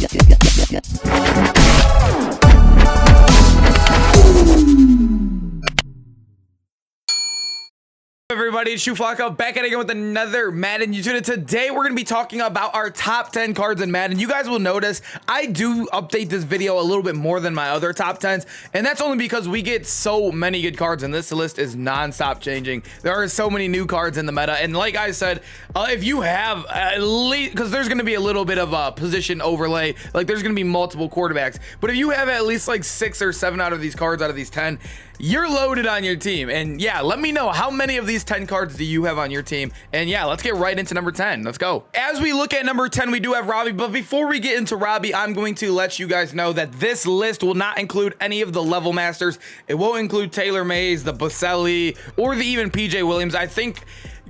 Everybody, it's Flacco back at it again with another Madden YouTube. And today we're going to be talking about our top 10 cards in Madden. You guys will notice I do update this video a little bit more than my other top 10s, and that's only because we get so many good cards, and this list is non-stop changing. There are so many new cards in the meta, and like I said, if you have at least, because there's going to be a little bit of a position overlay, like there's going to be multiple quarterbacks, but if you have at least like 6 or 7 out of these cards out of these 10, you're loaded on your team. And yeah, let me know how many of these 10 cards do you have on your team. And yeah, let's get right into number 10. Let's go. As we look at number 10, we do have Robby, but before we get into Robby, I'm going to let you guys know that this list will not include any of the level masters. It won't include Taylor Mays, the Baselli, or the even PJ Williams. I think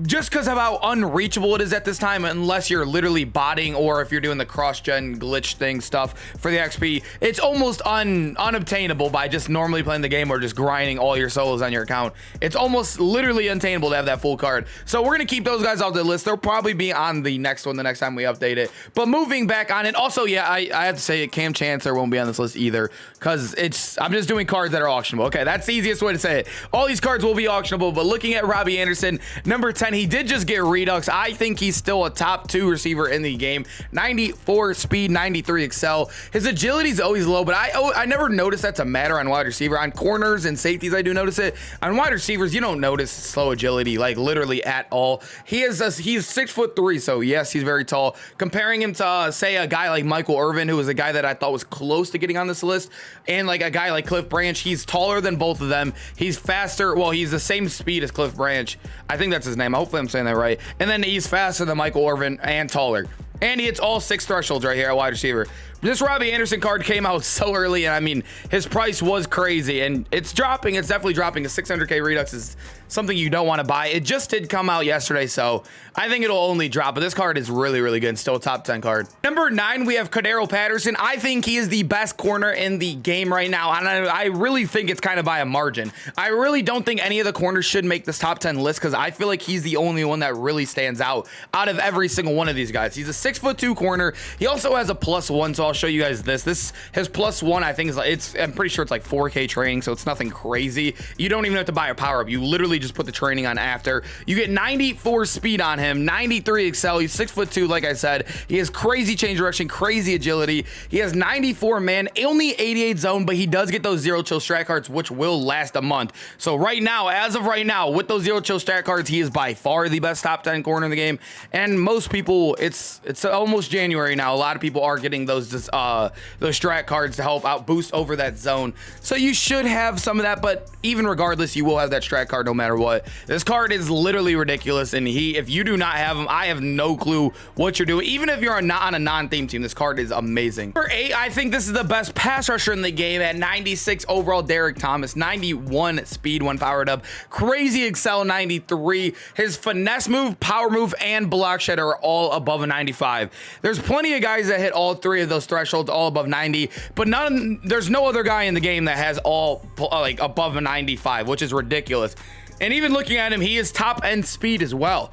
just because of how unreachable it is at this time, unless you're literally botting or if you're doing the cross-gen glitch thing stuff for the XP, it's almost unobtainable by just normally playing the game or just grinding all your solos on your account. It's almost literally unattainable to have that full card. So we're going to keep those guys off the list. They'll probably be on the next one the next time we update it. But moving back on it, also, yeah, I have to say it, Cam Chancellor won't be on this list either because I'm just doing cards that are auctionable. Okay, that's the easiest way to say it. All these cards will be auctionable, but looking at Robby Anderson, number 10, he did just get Redux. I think he's still a top 2 receiver in the game. 94 speed, 93 excel. His agility is always low, but I never noticed that to matter on wide receiver. On corners and safeties, I do notice it. On wide receivers, you don't notice slow agility, like literally at all. He's 6'3", so yes, he's very tall. Comparing him to say a guy like Michael Irvin, who was a guy that I thought was close to getting on this list, and like a guy like Cliff Branch, he's taller than both of them. He's faster. Well, he's the same speed as Cliff Branch. I think that's his name. Hopefully I'm saying that right. And then he's faster than Michael Irvin and taller. And he hits all 6 thresholds right here at wide receiver. This Robby Anderson card came out so early, and I mean, his price was crazy, and it's dropping. It's definitely dropping. A 600K Redux is something you don't want to buy. It just did come out yesterday, so I think it'll only drop, but this card is really, really good and still a top 10 card. Number 9, we have Caden Parker. I think he is the best corner in the game right now, and I really think it's kind of by a margin. I really don't think any of the corners should make this top 10 list because I feel like he's the only one that really stands out of every single one of these guys. He's a 6'2" corner. He also has a +1, so I'll show you guys this. His +1, I think, is like, I'm pretty sure it's like 4K training, so it's nothing crazy. You don't even have to buy a power up. You literally just put the training on after. You get 94 speed on him, 93 excel. He's 6'2", like I said. He has crazy change direction, crazy agility. He has 94 man, only 88 zone, but he does get those zero chill strat cards, which will last a month. So right now, as of right now, with those zero chill strat cards, he is by far the best top 10 corner in the game. And most people, it's almost January now. A lot of people are getting those strat cards to help out boost over that zone. So you should have some of that, but even regardless, you will have that strat card no matter what. This card is literally ridiculous, and if you do not have him, I have no clue what you're doing. Even if you're not on a non-theme team, this card is amazing. Number 8, I think this is the best pass rusher in the game at 96 overall, Derrick Thomas, 91 speed when powered up, crazy excel 93. His finesse move, power move, and block shed are all above a 95. There's plenty of guys that hit all 3 of those thresholds all above 90, but there's no other guy in the game that has all like above a 95, which is ridiculous. And even looking at him, he is top end speed as well.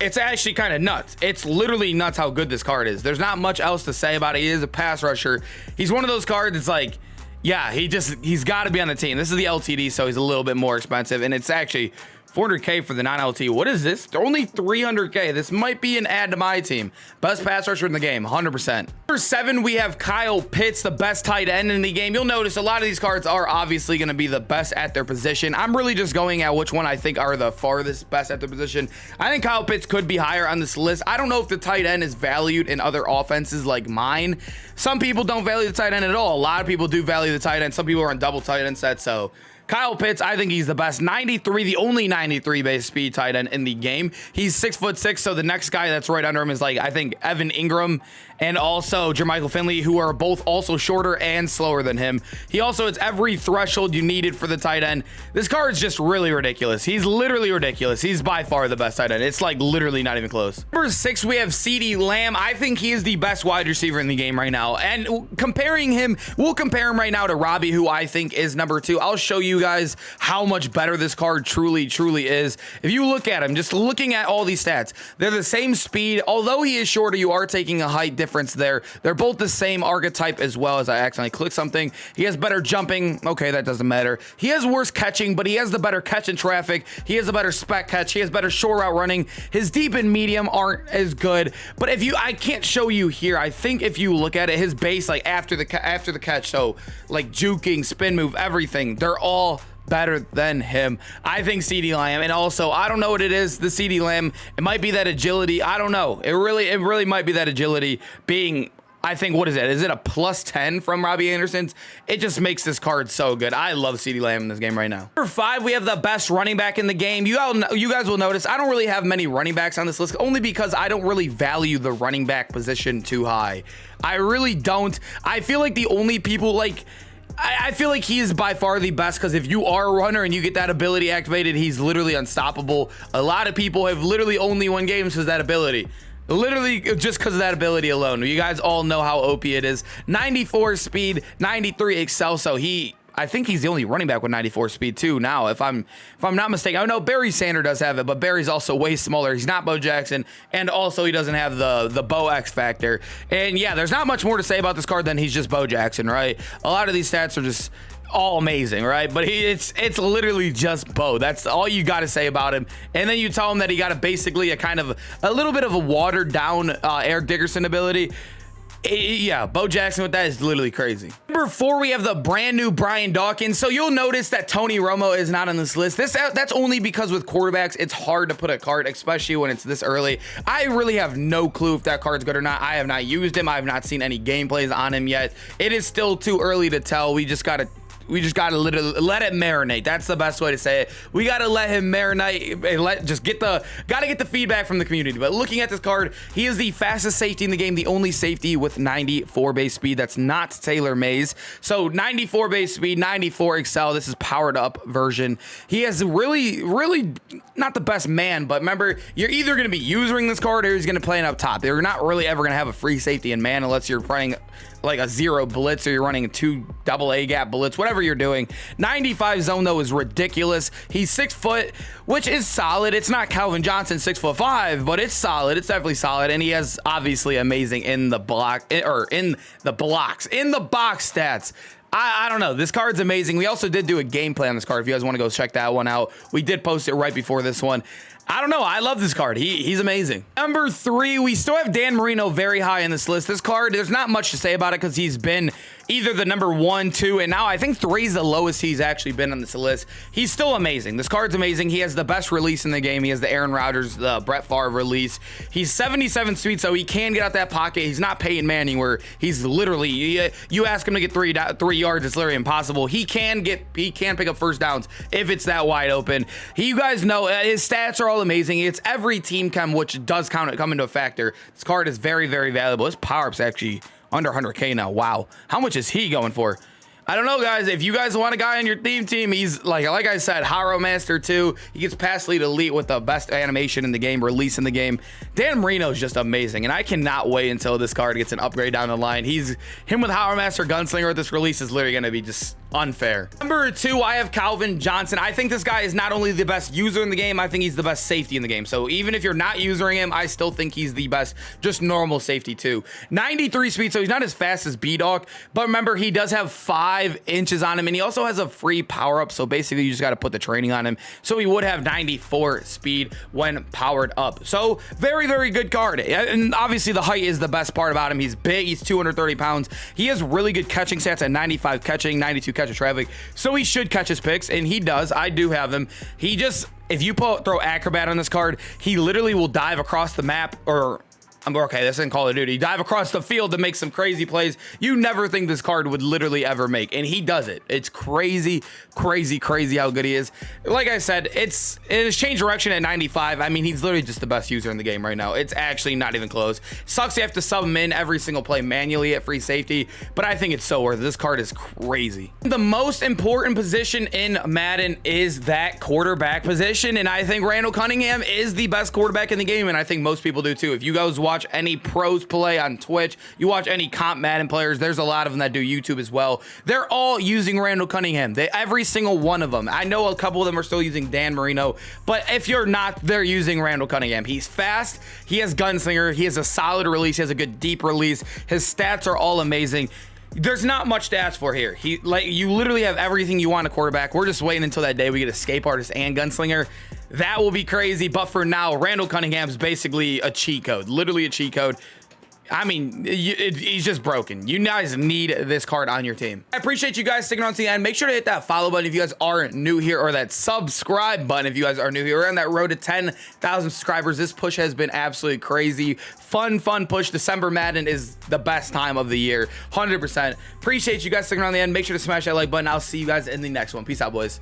It's actually kind of nuts. It's literally nuts how good this card is. There's not much else to say about it. He is a pass rusher. He's one of those cards. It's like, yeah, he's got to be on the team. This is the LTD, so he's a little bit more expensive, and it's actually 400K for the non-LT. What is this? They're only 300K. This might be an add to my team. Best pass rusher in the game, 100%. Number 7, we have Kyle Pitts, the best tight end in the game. You'll notice a lot of these cards are obviously going to be the best at their position. I'm really just going at which one I think are the farthest best at their position. I think Kyle Pitts could be higher on this list. I don't know if the tight end is valued in other offenses like mine. Some people don't value the tight end at all. A lot of people do value the tight end. Some people are on double tight end sets, so Kyle Pitts, I think he's the best. 93, the only 93 base speed tight end in the game. He's 6'6", so the next guy that's right under him is like, I think, Evan Ingram and also Jermichael Finley, who are both also shorter and slower than him. He also hits every threshold you needed for the tight end. This card is just really ridiculous. He's literally ridiculous. He's by far the best tight end. It's like literally not even close. Number 6, we have CeeDee Lamb. I think he is the best wide receiver in the game right now. And comparing him, we'll compare him right now to Robby, who I think is number 2. I'll show you guys how much better this card truly is. If you look at him, just looking at all these stats, they're the same speed. Although he is shorter, you are taking a height difference there. They're both the same archetype as well. As I accidentally clicked something. He has better jumping. Okay, that doesn't matter. He has worse catching, but he has the better catch in traffic. He has a better spec catch. He has better short route running. His deep and medium aren't as good. But if you, I can't show you here. I think if you look at it, his base, like after the catch, so like juking, spin move, everything, they're all better than him. I think CD Lamb, and also I don't know what it is, the CD Lamb, it might be that agility. I don't know. It really might be that agility being, I think, what is it? Is it a +10 from Robby Anderson's? It just makes this card so good. I love CD Lamb in this game right now. Number 5, we have the best running back in the game. You guys will notice I don't really have many running backs on this list, only because I don't really value the running back position too high. I really don't. I feel like the only people, like, I feel like he is by far the best, because if you are a runner and you get that ability activated, he's literally unstoppable. A lot of people have literally only won games because of that ability. Literally just because of that ability alone. You guys all know how OP it is. 94 speed, 93 excel. So I think he's the only running back with 94 speed too now, if I'm not mistaken. I know Barry Sanders does have it, but Barry's also way smaller. He's not Bo Jackson, and also he doesn't have the Bo X factor. And yeah, there's not much more to say about this card than he's just Bo Jackson, right? A lot of these stats are just all amazing, right? But it's literally just Bo. That's all you got to say about him. And then you tell him that he got basically a little bit of a watered down Eric Dickerson ability. Yeah, Bo Jackson with that is literally crazy. Number 4, we have the brand new Brian Dawkins. So you'll notice that Tony Romo is not on this list. That's only because with quarterbacks, it's hard to put a card, especially when it's this early. I really have no clue if that card's good or not. I have not used him. I have not seen any gameplays on him yet. It is still too early to tell. We just gotta let it marinate. That's the best way to say it. We gotta let him marinate and gotta get the feedback from the community. But looking at this card, he is the fastest safety in the game, the only safety with 94 base speed. That's not Taylor Mays. So 94 base speed, 94 excel. This is powered up version. He has really not the best man, but remember, you're either gonna be using this card or he's gonna play it up top. You're not really ever gonna have a free safety in man unless you're playing like a 0 blitz, or you're running 2 double A gap blitz, whatever you're doing. 95 zone though is ridiculous. He's 6 foot, which is solid. It's not Calvin Johnson 6'5", but it's solid. It's definitely solid. And he has obviously amazing in the box stats. I don't know. This card's amazing. We also did do a gameplay on this card. If you guys want to go check that one out, we did post it right before this one. I don't know. I love this card. He's amazing. Number 3, we still have Dan Marino very high in this list. This card, there's not much to say about it because he's been either the number 1, 2, and now I think 3 is the lowest he's actually been on this list. He's still amazing. This card's amazing. He has the best release in the game. He has the Aaron Rodgers, the Brett Favre release. He's 77 speed, so he can get out that pocket. He's not Peyton Manning, where he's literally, you ask him to get 3 yards, it's literally impossible. He can pick up first downs if it's that wide open. You guys know his stats are all amazing. It's every team chem, which does come into a factor. This card is very valuable. His power up's actually under 100K now. Wow. How much is he going for? I don't know, guys. If you guys want a guy on your theme team, he's like I said, Haro Master 2. He gets pass lead elite with the best animation in the game, release in the game. Dan Marino is just amazing, and I cannot wait until this card gets an upgrade down the line. Him with Haro Master Gunslinger with this release is literally going to be just unfair. Number 2, I have Calvin Johnson. I think this guy is not only the best user in the game, I think he's the best safety in the game. So even if you're not using him, I still think he's the best, just normal safety too. 93 speed, so he's not as fast as B-Dog, but remember, he does have 5 inches on him, and he also has a free power-up, so basically you just got to put the training on him. So he would have 94 speed when powered up. So very good card. And obviously the height is the best part about him. He's big, he's 230 pounds. He has really good catching stats at 95 catching, 92 catch of traffic, so he should catch his picks, and he does. I do have him. He just, if you throw acrobat on this card, he literally will dive across the map, or okay, this isn't Call of Duty. Dive across the field to make some crazy plays you never think this card would literally ever make, and he does it. It's crazy how good he is. Like I said, it has changed direction at 95. I mean, he's literally just the best user in the game right now. It's actually not even close. Sucks you have to sub him in every single play manually at free safety, but I think it's so worth it. This card is crazy. The most important position in Madden is that quarterback position, and I think Randall Cunningham is the best quarterback in the game, and I think most people do too. If you guys watch watch any pros play on Twitch, you watch any comp Madden players, there's a lot of them that do YouTube as well. They're all using Randall Cunningham. Every single one of them. I know a couple of them are still using Marino, but if you're not, they're using Randall Cunningham. He's fast. He has gunslinger. He has a solid release. He has a good deep release. His stats are all amazing. There's not much to ask for here. You literally have everything you want a quarterback. We're just waiting until that day we get escape artist and gunslinger. That will be crazy. But for now, Randall Cunningham's basically a cheat code, literally a cheat code. I mean, he's just broken. You guys need this card on your team. I appreciate you guys sticking on to the end. Make sure to hit that follow button if you guys are new here, or that subscribe button if you guys are new here. We're on that road to 10,000 subscribers. This push has been absolutely crazy. Fun push. December Madden is the best time of the year. 100%. Appreciate you guys sticking on the end. Make sure to smash that like button. I'll see you guys in the next one. Peace out, boys.